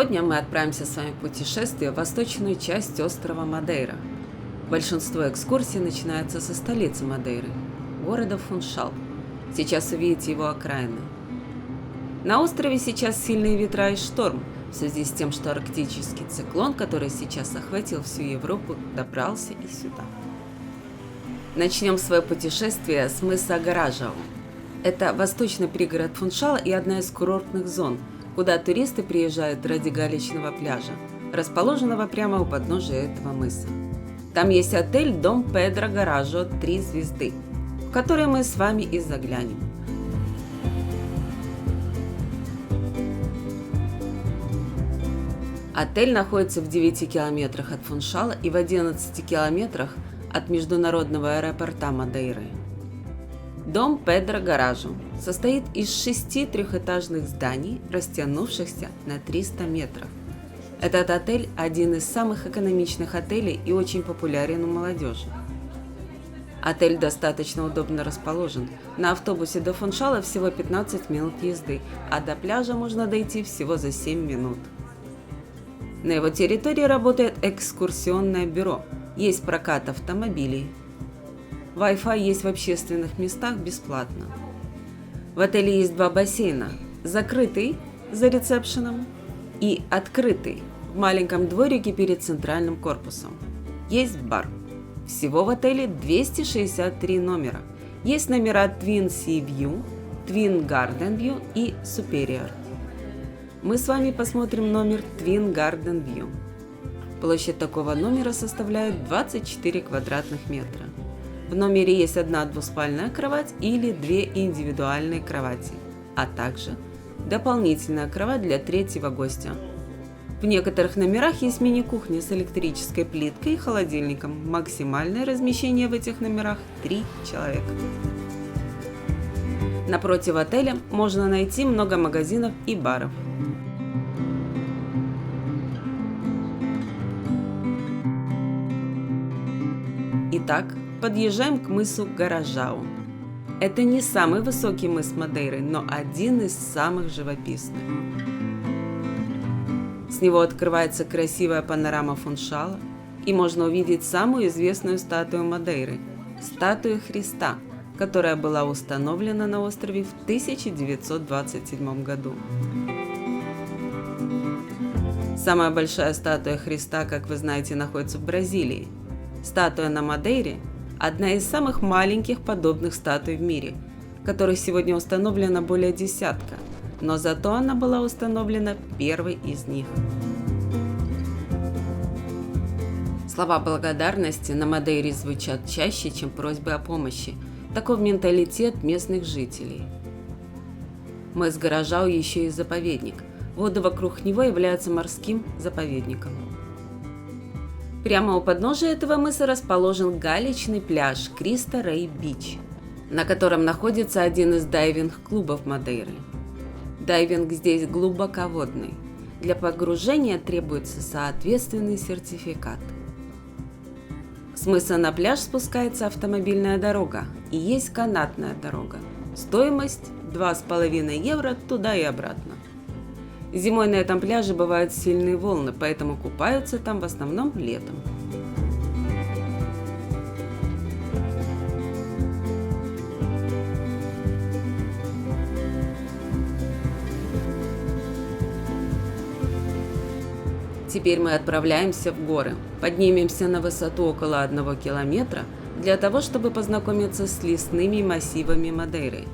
Сегодня мы отправимся с вами в путешествие в восточную часть острова Мадейра. Большинство экскурсий начинается со столицы Мадейры, города Фуншал. Сейчас увидите его окраины. На острове сейчас сильные ветра и шторм, в связи с тем, что арктический циклон, который сейчас охватил всю Европу, добрался и сюда. Начнем свое путешествие с мыса Гаражау. Это восточный пригород Фуншала и одна из курортных зон, куда туристы приезжают ради галечного пляжа, расположенного прямо у подножия этого мыса. Там есть отель «Дом Педро Гаражо» 3 звезды, в который мы с вами и заглянем. Отель находится в 9 километрах от Фуншала и в 11 километрах от международного аэропорта Мадейры. Дом Педро Гаражо состоит из 6 трехэтажных зданий, растянувшихся на 300 метров. Этот отель – один из самых экономичных отелей и очень популярен у молодежи. Отель достаточно удобно расположен. На автобусе до Фуншала всего 15 минут езды, а до пляжа можно дойти всего за 7 минут. На его территории работает экскурсионное бюро, есть прокат автомобилей. Wi-Fi есть в общественных местах бесплатно. В отеле есть 2 бассейна, закрытый за ресепшеном и открытый в маленьком дворике перед центральным корпусом. Есть бар. Всего в отеле 263 номера. Есть номера Twin Sea View, Twin Garden View и Superior. Мы с вами посмотрим номер Twin Garden View. Площадь такого номера составляет 24 квадратных метра. В номере есть 1 двуспальная кровать или 2 индивидуальные кровати, а также дополнительная кровать для 3-го гостя. В некоторых номерах есть мини-кухня с электрической плиткой и холодильником. Максимальное размещение в этих номерах 3 человека. Напротив отеля можно найти много магазинов и баров. Итак, подъезжаем к мысу Гаражау. Это не самый высокий мыс Мадейры, но один из самых живописных. С него открывается красивая панорама Фуншала, и можно увидеть самую известную статую Мадейры – статую Христа, которая была установлена на острове в 1927 году. Самая большая статуя Христа, как вы знаете, находится в Бразилии. Статуя на Мадейре – одна из самых маленьких подобных статуй в мире, которых сегодня установлено более десятка, но зато она была установлена первой из них. Слова благодарности на Мадейре звучат чаще, чем просьбы о помощи. Таков менталитет местных жителей. Мыс Гаражау еще и заповедник. Воды вокруг него являются морским заповедником. Прямо у подножия этого мыса расположен галечный пляж Кристо Рей Бич, на котором находится один из дайвинг-клубов Мадейры. Дайвинг здесь глубоководный. Для погружения требуется соответственный сертификат. С мыса на пляж спускается автомобильная дорога и есть канатная дорога. Стоимость 2,5 евро туда и обратно. Зимой на этом пляже бывают сильные волны, поэтому купаются там в основном летом. Теперь мы отправляемся в горы, поднимемся на высоту около 1 километра для того, чтобы познакомиться с лесными массивами Мадейры.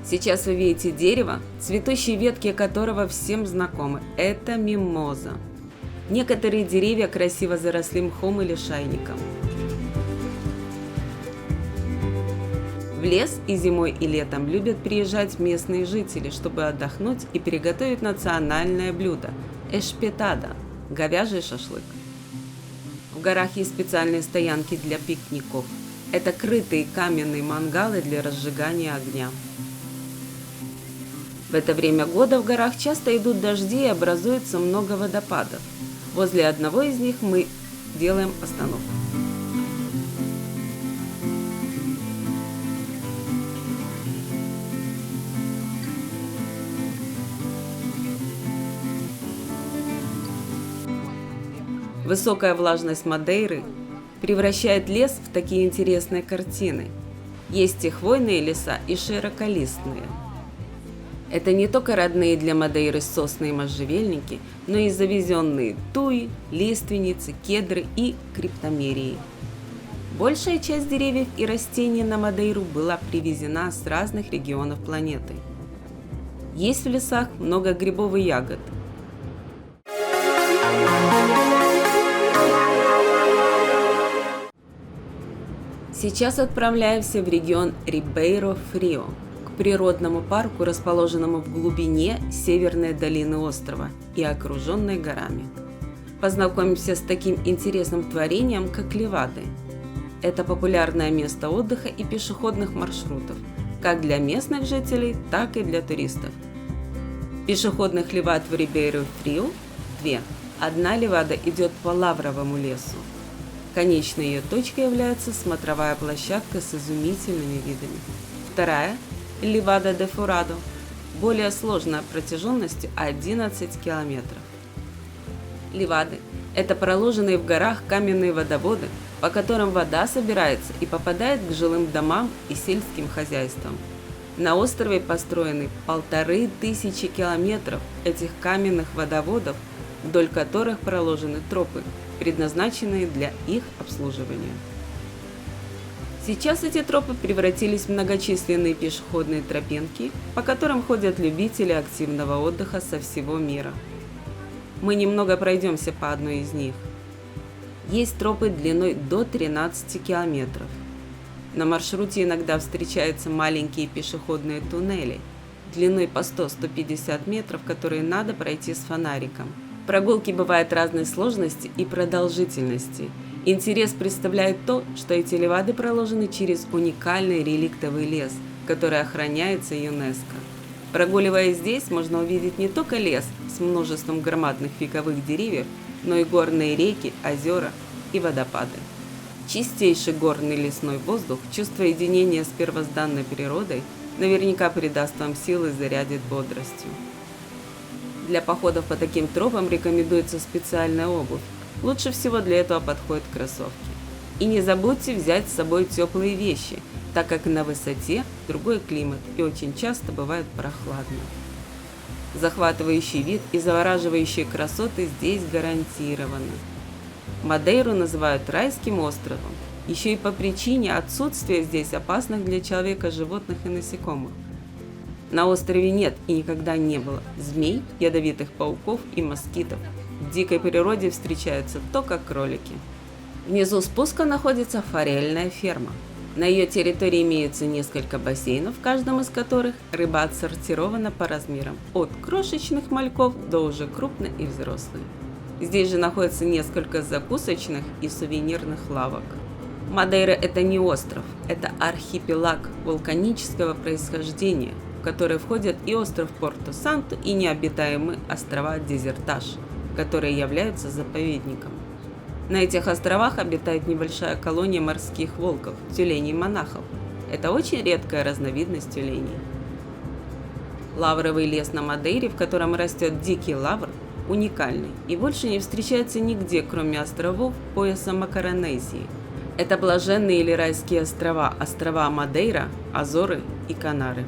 Сейчас вы видите дерево, цветущие ветки которого всем знакомы. Это мимоза. Некоторые деревья красиво заросли мхом или шайником. В лес и зимой, и летом любят приезжать местные жители, чтобы отдохнуть и приготовить национальное блюдо – эшпетада – говяжий шашлык. В горах есть специальные стоянки для пикников. Это крытые каменные мангалы для разжигания огня. В это время года в горах часто идут дожди и образуется много водопадов. Возле одного из них мы делаем остановку. Высокая влажность Мадейры превращает лес в такие интересные картины. Есть и хвойные леса, и широколистные. Это не только родные для Мадейры сосны и можжевельники, но и завезенные туи, лиственницы, кедры и криптомерии. Большая часть деревьев и растений на Мадейру была привезена с разных регионов планеты. Есть в лесах много грибов и ягод. Сейчас отправляемся в регион Рибейро-Фрио, к природному парку, расположенному в глубине северной долины острова и окруженной горами. Познакомимся с таким интересным творением, как Левады. Это популярное место отдыха и пешеходных маршрутов, как для местных жителей, так и для туристов. Пешеходных левад в Рибейро-Фрио две. Одна левада идет по Лавровому лесу. Конечной ее точкой является смотровая площадка с изумительными видами. Вторая – Левада де Фурадо, более сложная протяженностью 11 километров. Левады – это проложенные в горах каменные водоводы, по которым вода собирается и попадает к жилым домам и сельским хозяйствам. На острове построены 1500 километров этих каменных водоводов, вдоль которых проложены тропы, предназначенные для их обслуживания. Сейчас эти тропы превратились в многочисленные пешеходные тропинки, по которым ходят любители активного отдыха со всего мира. Мы немного пройдемся по одной из них. Есть тропы длиной до 13 километров. На маршруте иногда встречаются маленькие пешеходные туннели, длиной по 100-150 метров, которые надо пройти с фонариком. Прогулки бывают разной сложности и продолжительности. Интерес представляет то, что эти левады проложены через уникальный реликтовый лес, который охраняется ЮНЕСКО. Прогуливаясь здесь, можно увидеть не только лес с множеством громадных фиговых деревьев, но и горные реки, озера и водопады. Чистейший горный лесной воздух, чувство единения с первозданной природой наверняка придаст вам силы и зарядит бодростью. Для походов по таким тропам рекомендуется специальная обувь. Лучше всего для этого подходят кроссовки. И не забудьте взять с собой теплые вещи, так как на высоте другой климат и очень часто бывает прохладно. Захватывающий вид и завораживающие красоты здесь гарантированы. Мадейру называют райским островом, еще и по причине отсутствия здесь опасных для человека животных и насекомых. На острове нет и никогда не было змей, ядовитых пауков и москитов. В дикой природе встречаются только кролики. Внизу спуска находится форельная ферма. На ее территории имеются несколько бассейнов, в каждом из которых рыба отсортирована по размерам, от крошечных мальков до уже крупной и взрослой. Здесь же находится несколько закусочных и сувенирных лавок. Мадейра – это не остров, это архипелаг вулканического происхождения, в который входят и остров Порто-Санто, и необитаемые острова Дезертаж, которые являются заповедником. На этих островах обитает небольшая колония морских волков, тюленей-монахов. Это очень редкая разновидность тюленей. Лавровый лес на Мадейре, в котором растет дикий лавр, уникальный и больше не встречается нигде, кроме островов пояса Макаронезии. Это блаженные или райские острова, острова Мадейра, Азоры и Канары.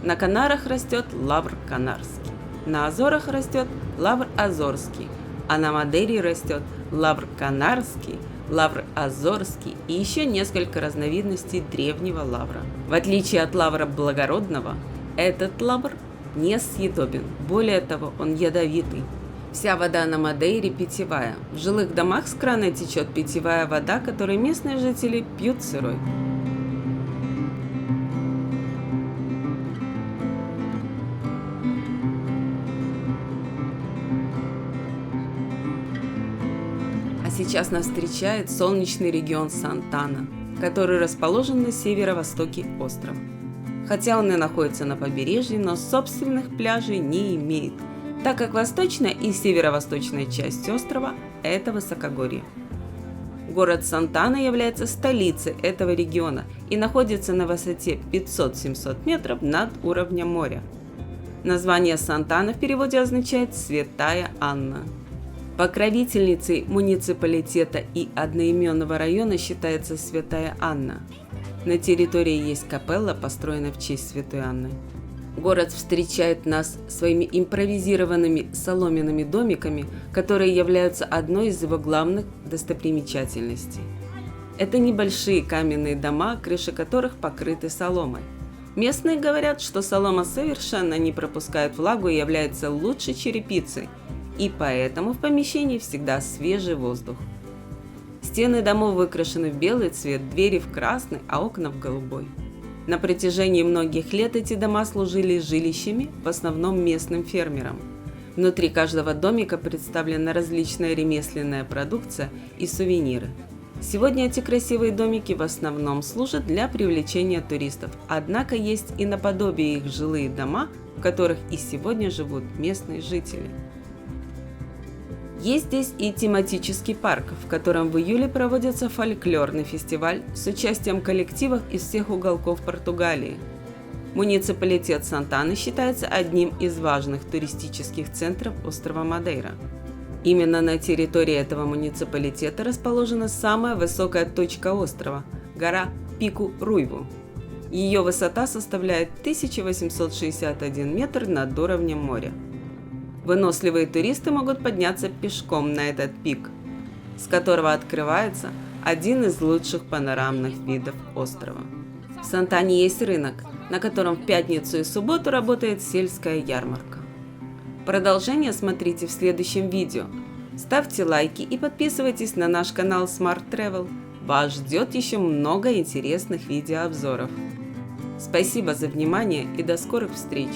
На Канарах растет лавр канарский, на Азорах растет лавр азорский, а на Мадейре растет лавр канарский, лавр азорский и еще несколько разновидностей древнего лавра. В отличие от лавра благородного, этот лавр несъедобен, более того, он ядовитый. Вся вода на Мадейре питьевая. В жилых домах с крана течет питьевая вода, которую местные жители пьют сырой. А сейчас нас встречает солнечный регион Сантана, который расположен на северо-востоке острова. Хотя он и находится на побережье, но собственных пляжей не имеет, так как восточная и северо-восточная часть острова – это высокогорье. Город Сантана является столицей этого региона и находится на высоте 500-700 метров над уровнем моря. Название Сантана в переводе означает «Святая Анна». Покровительницей муниципалитета и одноименного района считается Святая Анна. На территории есть капелла, построенная в честь Святой Анны. Город встречает нас своими импровизированными соломенными домиками, которые являются одной из его главных достопримечательностей. Это небольшие каменные дома, крыши которых покрыты соломой. Местные говорят, что солома совершенно не пропускает влагу и является лучшей черепицей, и поэтому в помещении всегда свежий воздух. Стены домов выкрашены в белый цвет, двери в красный, а окна в голубой. На протяжении многих лет эти дома служили жилищами, в основном местным фермерам. Внутри каждого домика представлена различная ремесленная продукция и сувениры. Сегодня эти красивые домики в основном служат для привлечения туристов, однако есть и наподобие их жилые дома, в которых и сегодня живут местные жители. Есть здесь и тематический парк, в котором в июле проводится фольклорный фестиваль с участием коллективов из всех уголков Португалии. Муниципалитет Сантаны считается одним из важных туристических центров острова Мадейра. Именно на территории этого муниципалитета расположена самая высокая точка острова – гора Пику-Руйву. Ее высота составляет 1861 метр над уровнем моря. Выносливые туристы могут подняться пешком на этот пик, с которого открывается один из лучших панорамных видов острова. В Сантане есть рынок, на котором в пятницу и субботу работает сельская ярмарка. Продолжение смотрите в следующем видео. Ставьте лайки и подписывайтесь на наш канал Smart Travel. Вас ждет еще много интересных видеообзоров. Спасибо за внимание и до скорых встреч!